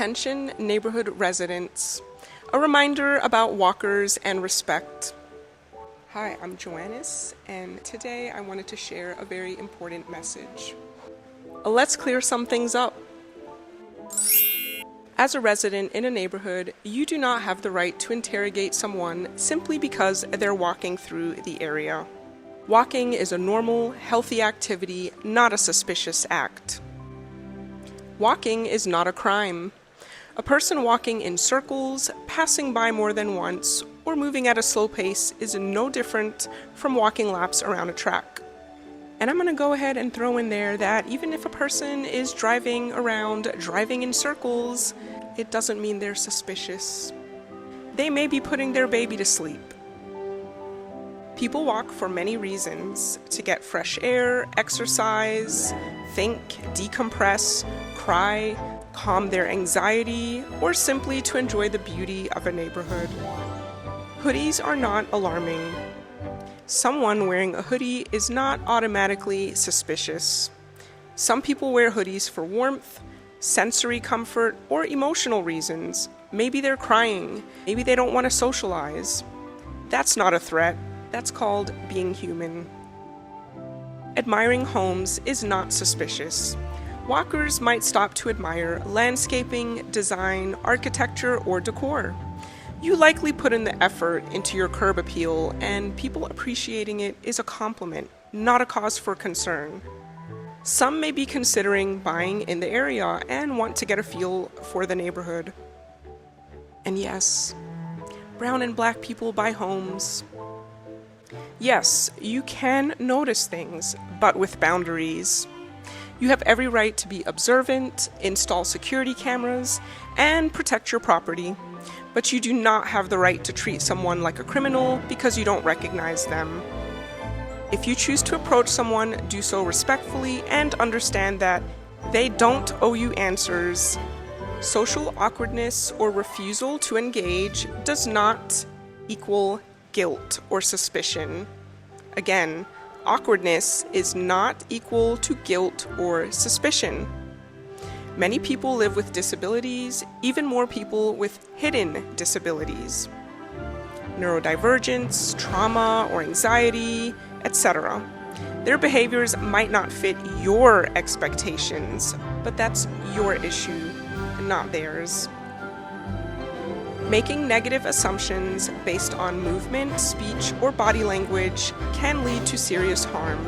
Attention neighborhood residents. A reminder about walkers and respect. Hi, I'm Joannis, and today I wanted to share a very important message. Let's clear some things up. As a resident in a neighborhood, you do not have the right to interrogate someone simply because they're walking through the area. Walking is a normal, healthy activity, not a suspicious act. Walking is not a crime. A person walking in circles, passing by more than once, or moving at a slow pace is no different from walking laps around a track. And I'm going to go ahead and throw in there that even if a person is driving in circles, it doesn't mean they're suspicious. They may be putting their baby to sleep. People walk for many reasons: to get fresh air, exercise, think, decompress, cry, calm their anxiety, or simply to enjoy the beauty of a neighborhood. Hoodies are not alarming. Someone wearing a hoodie is not automatically suspicious. Some people wear hoodies for warmth, sensory comfort, or emotional reasons. Maybe they're crying. Maybe they don't want to socialize. That's not a threat. That's called being human. Admiring homes is not suspicious. Walkers might stop to admire landscaping, design, architecture, or decor. You likely put in the effort into your curb appeal, and people appreciating it is a compliment, not a cause for concern. Some may be considering buying in the area and want to get a feel for the neighborhood. And yes, brown and black people buy homes. Yes, you can notice things, but with boundaries. You have every right to be observant, install security cameras, and protect your property. But you do not have the right to treat someone like a criminal because you don't recognize them. If you choose to approach someone, do so respectfully and understand that they don't owe you answers. Social awkwardness or refusal to engage does not equal guilt or suspicion. Again, awkwardness is not equal to guilt or suspicion. Many people live with disabilities, even more people with hidden disabilities. Neurodivergence, trauma or anxiety, etc. Their behaviors might not fit your expectations, but that's your issue, not theirs. Making negative assumptions based on movement, speech, or body language can lead to serious harm.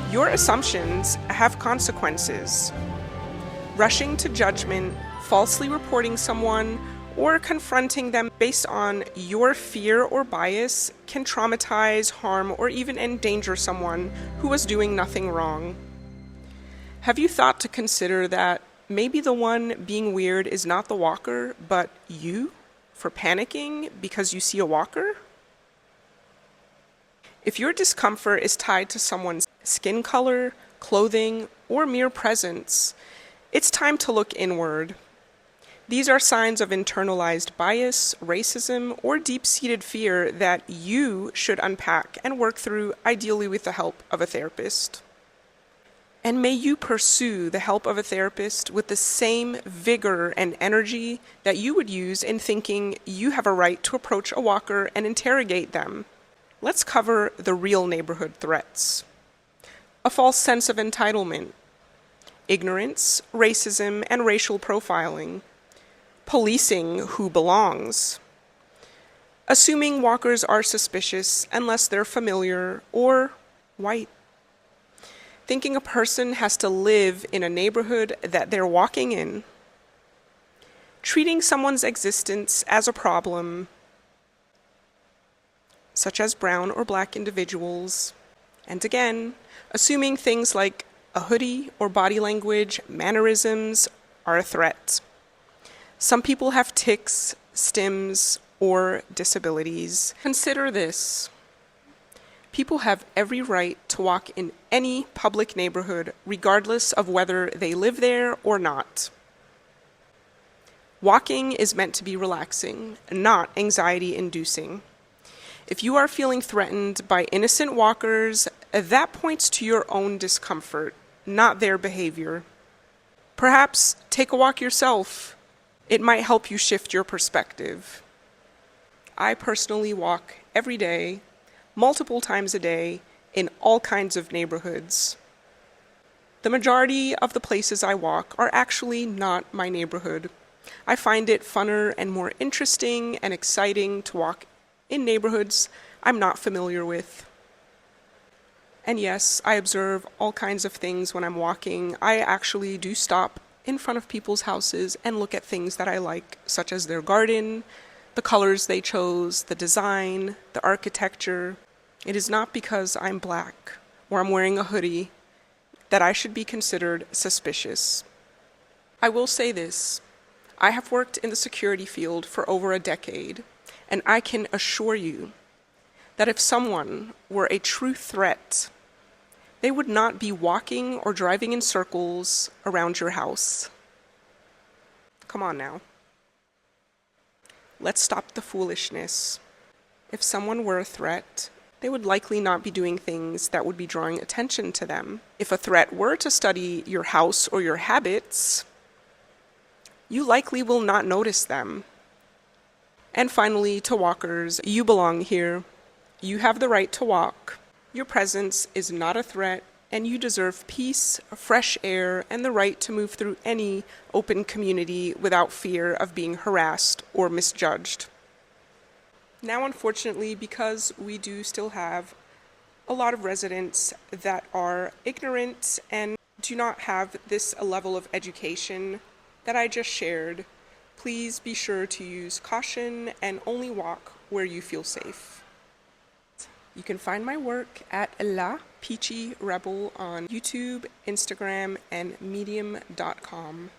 Your assumptions have consequences. Rushing to judgment, falsely reporting someone, or confronting them based on your fear or bias can traumatize, harm, or even endanger someone who was doing nothing wrong. Have you thought to consider that maybe the one being weird is not the walker, but you, for panicking because you see a walker? If your discomfort is tied to someone's skin color, clothing, or mere presence, it's time to look inward. These are signs of internalized bias, racism, or deep-seated fear that you should unpack and work through, ideally with the help of a therapist. And may you pursue the help of a therapist with the same vigor and energy that you would use in thinking you have a right to approach a walker and interrogate them. Let's cover the real neighborhood threats. A false sense of entitlement, ignorance, racism, and racial profiling, policing who belongs, assuming walkers are suspicious unless they're familiar or white, thinking a person has to live in a neighborhood that they're walking in, treating someone's existence as a problem, such as brown or black individuals, and again, assuming things like a hoodie or body language, mannerisms are a threat. Some people have tics, stims, or disabilities. Consider this. People have every right to walk in any public neighborhood, regardless of whether they live there or not. Walking is meant to be relaxing, not anxiety-inducing. If you are feeling threatened by innocent walkers, that points to your own discomfort, not their behavior. Perhaps take a walk yourself, It might help you shift your perspective. I personally walk every day, multiple times a day, in all kinds of neighborhoods. The majority of the places I walk are actually not my neighborhood. I find it funner and more interesting and exciting to walk in neighborhoods I'm not familiar with. And yes, I observe all kinds of things when I'm walking. I actually do stop in front of people's houses and look at things that I like, such as their garden, the colors they chose, the design, the architecture. It is not because I'm black or I'm wearing a hoodie that I should be considered suspicious. I will say this. I have worked in the security field for over a decade, and I can assure you that if someone were a true threat, they would not be walking or driving in circles around your house. Come on now. Let's stop the foolishness. If someone were a threat, they would likely not be doing things that would be drawing attention to them. If a threat were to study your house or your habits, you likely will not notice them. And finally, to walkers, you belong here. You have the right to walk. Your presence is not a threat, and you deserve peace, fresh air, and the right to move through any open community without fear of being harassed or misjudged. Now, unfortunately, because we do still have a lot of residents that are ignorant and do not have this level of education that I just shared, please be sure to use caution and only walk where you feel safe. You can find my work at La Peachy Rebel on YouTube, Instagram, and Medium.com.